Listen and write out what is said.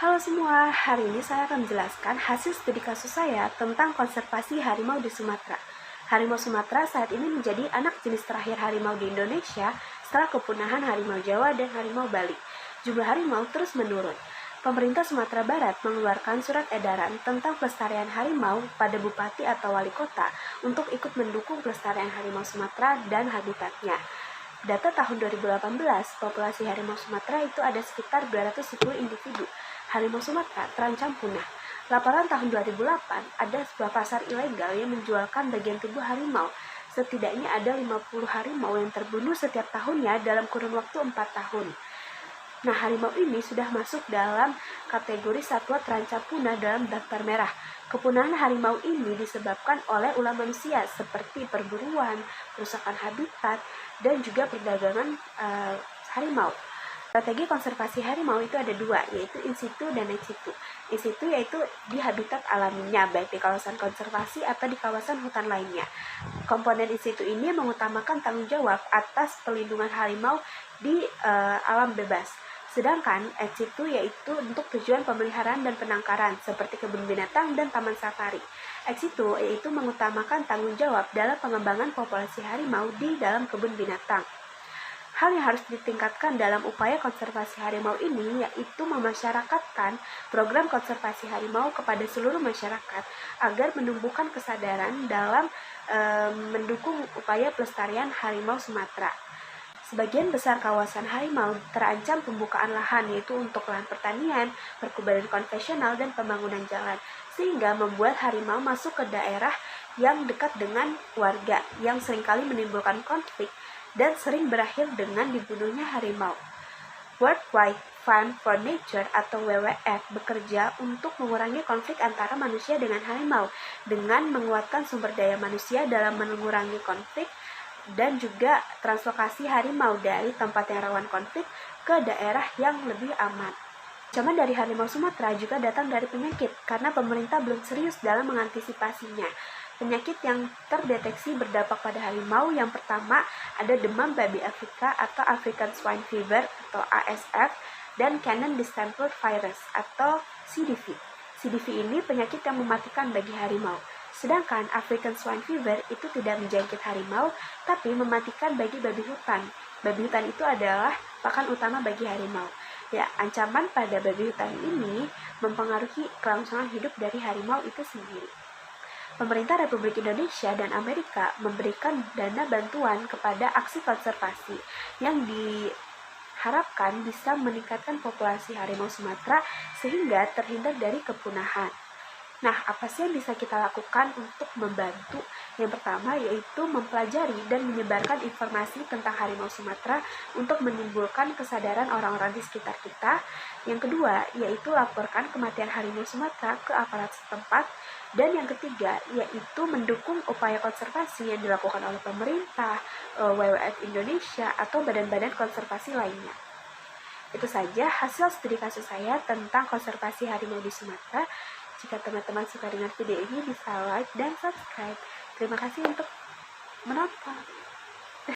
Halo semua, hari ini saya akan menjelaskan hasil studi kasus saya tentang konservasi harimau di Sumatera. Harimau Sumatera saat ini menjadi anak jenis terakhir harimau di Indonesia setelah kepunahan harimau Jawa dan harimau Bali. Jumlah harimau terus menurun. Pemerintah Sumatera Barat mengeluarkan surat edaran tentang pelestarian harimau pada bupati atau wali kota untuk ikut mendukung pelestarian harimau Sumatera dan habitatnya. Data tahun 2018, populasi harimau Sumatera itu ada sekitar 210 individu. Harimau Sumatera terancam punah. Laporan tahun 2008, ada sebuah pasar ilegal yang menjualkan bagian tubuh harimau. Setidaknya ada 50 harimau yang terbunuh setiap tahunnya dalam kurun waktu 4 tahun. Nah, harimau ini sudah masuk dalam kategori satwa terancam punah dalam daftar merah. Kepunahan harimau ini disebabkan oleh ulah manusia seperti perburuan, kerusakan habitat, dan juga perdagangan harimau. Strategi konservasi harimau itu ada dua, yaitu in situ dan ex situ. In situ yaitu di habitat alaminya, baik di kawasan konservasi atau di kawasan hutan lainnya. Komponen in situ ini mengutamakan tanggung jawab atas pelindungan harimau di alam bebas. Sedangkan ex situ yaitu untuk tujuan pemeliharaan dan penangkaran, seperti kebun binatang dan taman safari. Ex situ yaitu mengutamakan tanggung jawab dalam pengembangan populasi harimau di dalam kebun binatang. Hal yang harus ditingkatkan dalam upaya konservasi harimau ini yaitu memasyarakatkan program konservasi harimau kepada seluruh masyarakat agar menumbuhkan kesadaran dalam mendukung upaya pelestarian harimau Sumatera. Sebagian besar kawasan harimau terancam pembukaan lahan, yaitu untuk lahan pertanian, perkebunan konvensional, dan pembangunan jalan, sehingga membuat harimau masuk ke daerah yang dekat dengan warga, yang seringkali menimbulkan konflik dan sering berakhir dengan dibunuhnya harimau. World Wide Fund for Nature atau WWF bekerja untuk mengurangi konflik antara manusia dengan harimau dengan menguatkan sumber daya manusia dalam mengurangi konflik dan juga translokasi harimau dari tempat yang rawan konflik ke daerah yang lebih aman. Ancaman dari harimau Sumatera juga datang dari penyakit karena pemerintah belum serius dalam mengantisipasinya. Penyakit yang terdeteksi berdampak pada harimau yang pertama ada demam babi Afrika atau African Swine Fever atau ASF dan Canine Distemper Virus atau CDV. CDV ini penyakit yang mematikan bagi harimau. Sedangkan African Swine Fever itu tidak menjangkit harimau, tapi mematikan bagi babi hutan. Babi hutan itu adalah pakan utama bagi harimau. Ya, ancaman pada babi hutan ini mempengaruhi kelangsungan hidup dari harimau itu sendiri. Pemerintah Republik Indonesia dan Amerika memberikan dana bantuan kepada aksi konservasi yang diharapkan bisa meningkatkan populasi harimau Sumatera sehingga terhindar dari kepunahan. Nah, apa sih yang bisa kita lakukan untuk membantu? Yang pertama yaitu mempelajari dan menyebarkan informasi tentang harimau Sumatera untuk menimbulkan kesadaran orang-orang di sekitar kita. Yang kedua yaitu laporkan kematian harimau Sumatera ke aparat setempat. Dan yang ketiga yaitu mendukung upaya konservasi yang dilakukan oleh pemerintah, WWF Indonesia, atau badan-badan konservasi lainnya. Itu saja hasil studi kasus saya tentang konservasi harimau di Sumatera. Jika teman-teman suka dengan video ini, bisa like dan subscribe. Terima kasih untuk menonton.